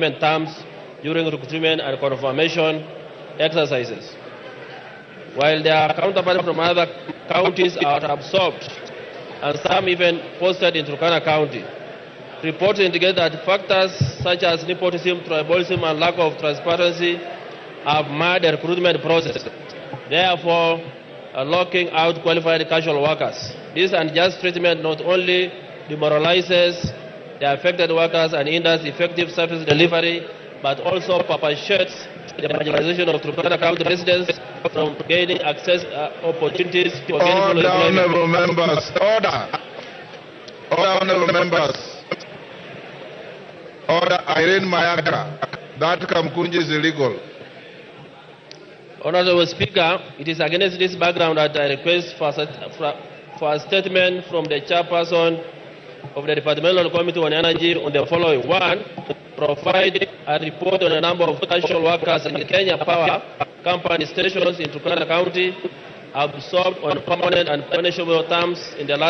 employment terms during recruitment and confirmation exercises, while their counterparts from other counties are absorbed and some even posted in Turkana County. Reports indicate that factors such as nepotism, tribalism, and lack of transparency have marred the recruitment process, therefore locking out qualified casual workers. This unjust treatment not only demoralizes the affected workers and hinders effective service delivery, but also perpetuates the marginalization of Turkana County residents from gaining access opportunities for gainful employment. Honorable members, order. Honorable members, order. Irene Mayaka, that Kamkunji is illegal. Honorable Speaker, it is against this background that I request for a statement from the chairperson of the Departmental Committee on Energy on the following. One, provide a report on the number of casual workers in Kenya Power Company stations in Turkana County absorbed on permanent and punishable terms in the last